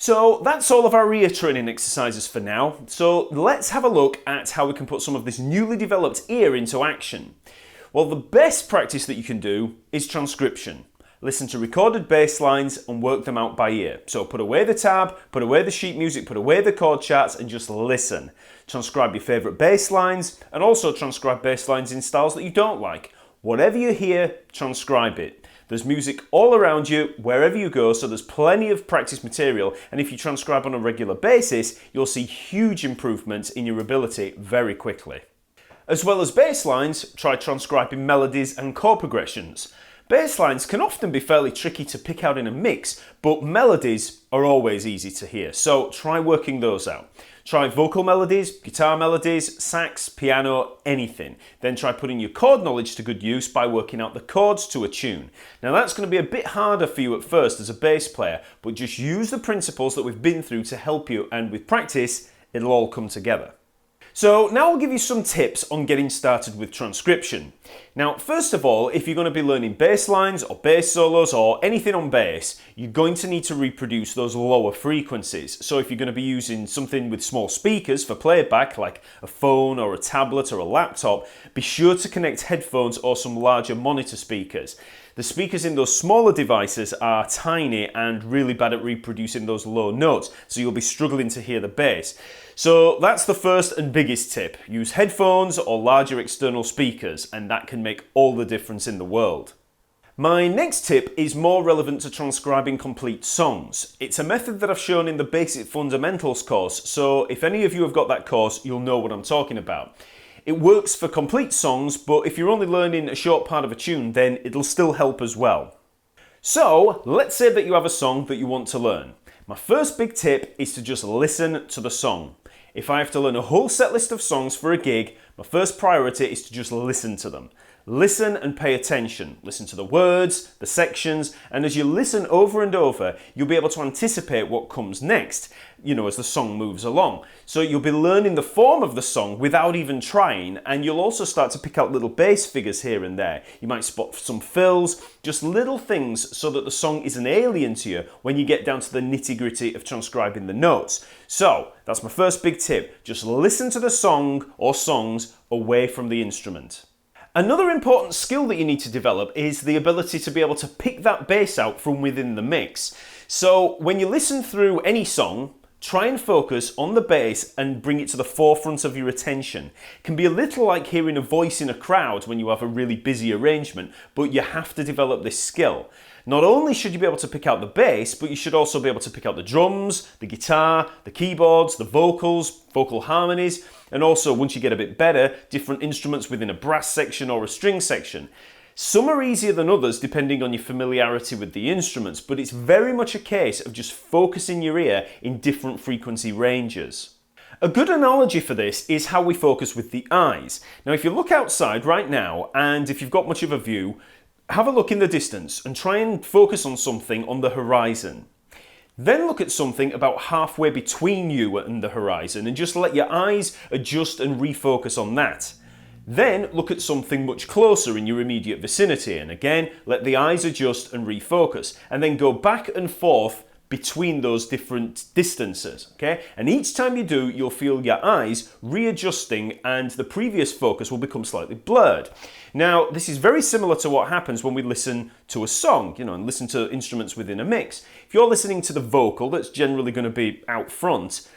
So that's all of our ear training exercises for now. So let's have a look at how we can put some of this newly developed ear into action. Well, the best practice that you can do is transcription. Listen to recorded bass lines and work them out by ear. So put away the tab, put away the sheet music, put away the chord charts and just listen. Transcribe your favourite bass lines and also transcribe bass lines in styles that you don't like. Whatever you hear, transcribe it. There's music all around you, wherever you go, so there's plenty of practice material, and if you transcribe on a regular basis, you'll see huge improvements in your ability very quickly. As well as bass lines, try transcribing melodies and chord progressions. Bass lines can often be fairly tricky to pick out in a mix, but melodies are always easy to hear, so try working those out. Try vocal melodies, guitar melodies, sax, piano, anything. Then try putting your chord knowledge to good use by working out the chords to a tune. Now that's going to be a bit harder for you at first as a bass player, but just use the principles that we've been through to help you, and with practice, it'll all come together. So now I'll give you some tips on getting started with transcription. Now, first of all, if you're going to be learning bass lines or bass solos or anything on bass, you're going to need to reproduce those lower frequencies. So if you're going to be using something with small speakers for playback, like a phone or a tablet or a laptop, be sure to connect headphones or some larger monitor speakers. The speakers in those smaller devices are tiny and really bad at reproducing those low notes, so you'll be struggling to hear the bass. So that's the first and biggest tip. Use headphones or larger external speakers, and that can make all the difference in the world. My next tip is more relevant to transcribing complete songs. It's a method that I've shown in the Basic Fundamentals course, so if any of you have got that course, you'll know what I'm talking about. It works for complete songs, but if you're only learning a short part of a tune, then it'll still help as well. So, let's say that you have a song that you want to learn. My first big tip is to just listen to the song. If I have to learn a whole set list of songs for a gig, my first priority is to just listen to them. Listen and pay attention. Listen to the words, the sections, and as you listen over and over, you'll be able to anticipate what comes next, as the song moves along. So you'll be learning the form of the song without even trying, and you'll also start to pick out little bass figures here and there. You might spot some fills, just little things so that the song isn't alien to you when you get down to the nitty-gritty of transcribing the notes. So that's my first big tip. Just listen to the song or songs away from the instrument. Another important skill that you need to develop is the ability to be able to pick that bass out from within the mix. So when you listen through any song, try and focus on the bass and bring it to the forefront of your attention. It can be a little like hearing a voice in a crowd when you have a really busy arrangement, but you have to develop this skill. Not only should you be able to pick out the bass, but you should also be able to pick out the drums, the guitar, the keyboards, the vocals, vocal harmonies, and also, once you get a bit better, different instruments within a brass section or a string section. Some are easier than others depending on your familiarity with the instruments, but it's very much a case of just focusing your ear in different frequency ranges. A good analogy for this is how we focus with the eyes. Now, if you look outside right now, and if you've got much of a view, have a look in the distance and try and focus on something on the horizon. Then look at something about halfway between you and the horizon and just let your eyes adjust and refocus on that. Then look at something much closer in your immediate vicinity and again let the eyes adjust and refocus, and then go back and forth between those different distances, okay? And each time you do, you'll feel your eyes readjusting and the previous focus will become slightly blurred. Now, this is very similar to what happens when we listen to a song, and listen to instruments within a mix. If you're listening to the vocal, that's generally going to be out front,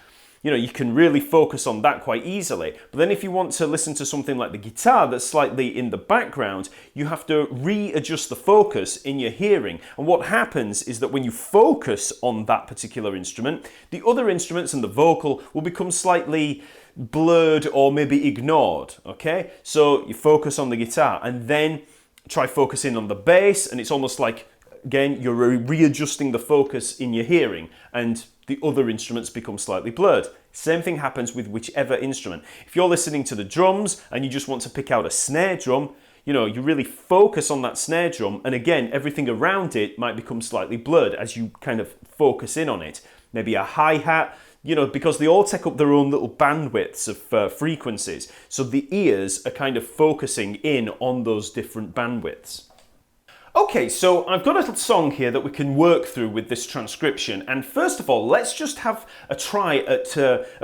you can really focus on that quite easily. But then if you want to listen to something like the guitar that's slightly in the background, you have to readjust the focus in your hearing. And what happens is that when you focus on that particular instrument, the other instruments and the vocal will become slightly blurred or maybe ignored, okay? So you focus on the guitar and then try focusing on the bass, and it's almost like, again, you're readjusting the focus in your hearing and the other instruments become slightly blurred. Same thing happens with whichever instrument. If you're listening to the drums and you just want to pick out a snare drum, you really focus on that snare drum, and again, everything around it might become slightly blurred as you kind of focus in on it. Maybe a hi-hat, because they all take up their own little bandwidths of frequencies. So the ears are kind of focusing in on those different bandwidths. Okay, so I've got a song here that we can work through with this transcription, and first of all, let's just have a try at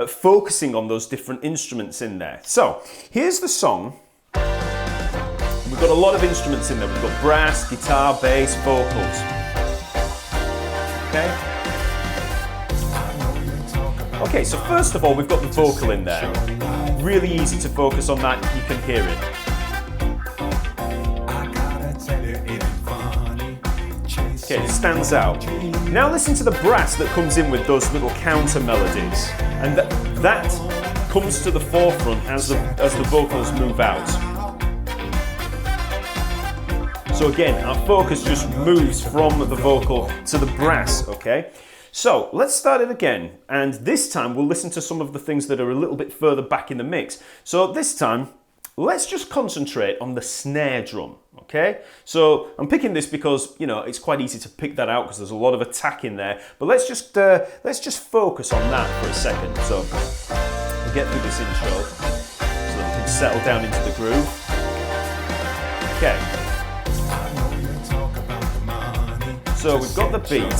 focusing on those different instruments in there. So, here's the song. We've got a lot of instruments in there. We've got brass, guitar, bass, vocals. Okay? Okay, so first of all, we've got the vocal in there. Really easy to focus on that, you can hear it. Okay, it stands out. Now listen to the brass that comes in with those little counter melodies. And that comes to the forefront as the vocals move out. So again, our focus just moves from the vocal to the brass, okay? So let's start it again. And this time we'll listen to some of the things that are a little bit further back in the mix. So this time, let's just concentrate on the snare drum, okay? So I'm picking this because, you know, it's quite easy to pick that out because there's a lot of attack in there. But let's just focus on that for a second. So we'll get through this intro so that we can settle down into the groove. Okay. So we've got the beat.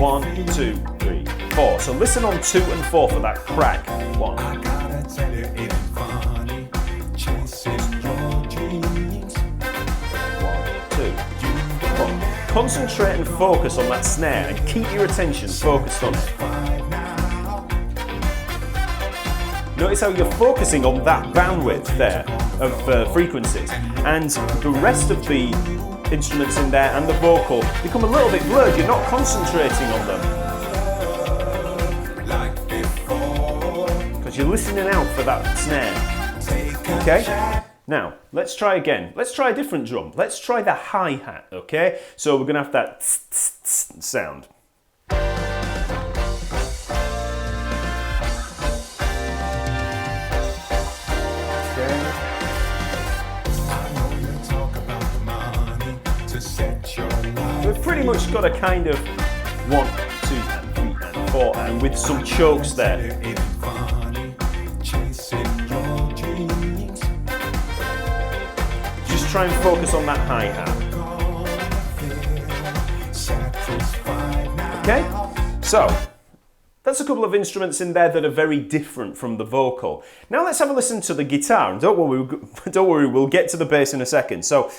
1, 2, 3, 4. So listen on 2 and 4 for that crack. 1. Concentrate and focus on that snare and keep your attention focused on it. Notice how you're focusing on that bandwidth there of frequencies, and the rest of the instruments in there and the vocal become a little bit blurred. You're not concentrating on them because you're listening out for that snare. Okay? Now, let's try again. Let's try a different drum. Let's try the hi-hat, okay? So we're gonna have that sound. Okay. So we've pretty much got a kind of 1, 2, and 3, and 4, and with some chokes there. Try and focus on that hi-hat. Okay? So, that's a couple of instruments in there that are very different from the vocal. Now let's have a listen to the guitar, and don't worry, we'll get to the bass in a second. So,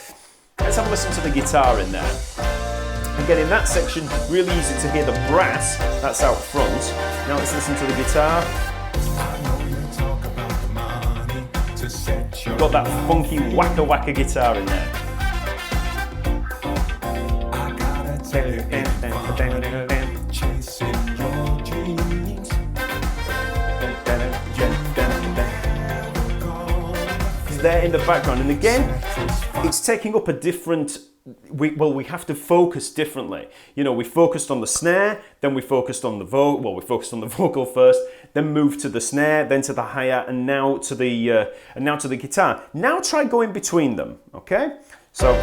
let's have a listen to the guitar in there. Again, in that section, really easy to hear the brass, that's out front. Now let's listen to the guitar. You've got that funky wacka wacka guitar in there. It's there in the background, and again, it's taking up a different. We have to focus differently. You know, we focused on the snare, then we focused on the vocal. Well, we focused on the vocal first, then moved to the snare, then to the hi-hat, and now to the guitar. Now try going between them. Okay, so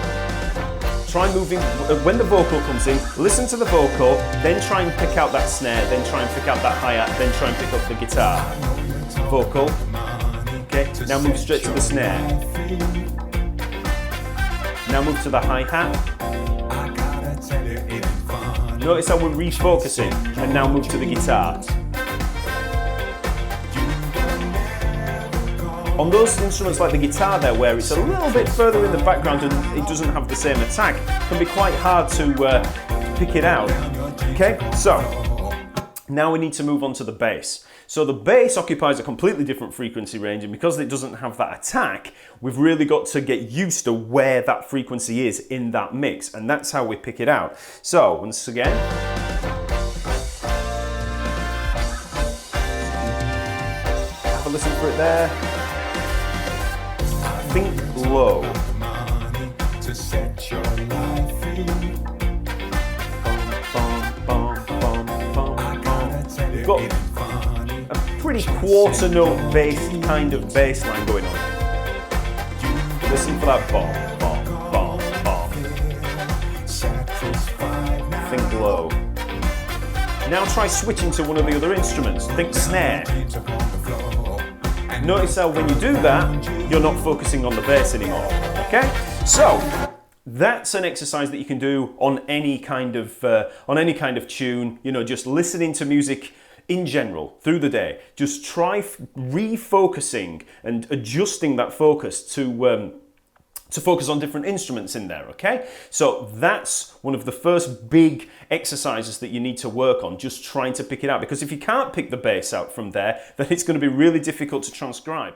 try moving when the vocal comes in. Listen to the vocal, then try and pick out that snare, then try and pick out that hi-hat, then try and pick up the guitar. Vocal. Okay, now move straight to the snare. Now move to the hi-hat. Notice how we're refocusing, and now move to the guitar. On those instruments like the guitar there, where it's a little bit further in the background and it doesn't have the same attack, it can be quite hard to pick it out. Okay, so now we need to move on to the bass. So the bass occupies a completely different frequency range, and because it doesn't have that attack, we've really got to get used to where that frequency is in that mix, and that's how we pick it out. So, once again, have a listen for it there. Think low. We've got a pretty quarter note bass kind of bass line going on. Listen for that bomb, bomb, bomb, bomb. Think low. Now try switching to one of the other instruments. Think snare. Notice how when you do that, you're not focusing on the bass anymore. Okay? So, that's an exercise that you can do on any kind of tune. You know, just listening to music in general through the day. Just try refocusing and adjusting that focus to focus on different instruments in there, okay? So that's one of the first big exercises that you need to work on, just trying to pick it out. Because if you can't pick the bass out from there, then it's going to be really difficult to transcribe.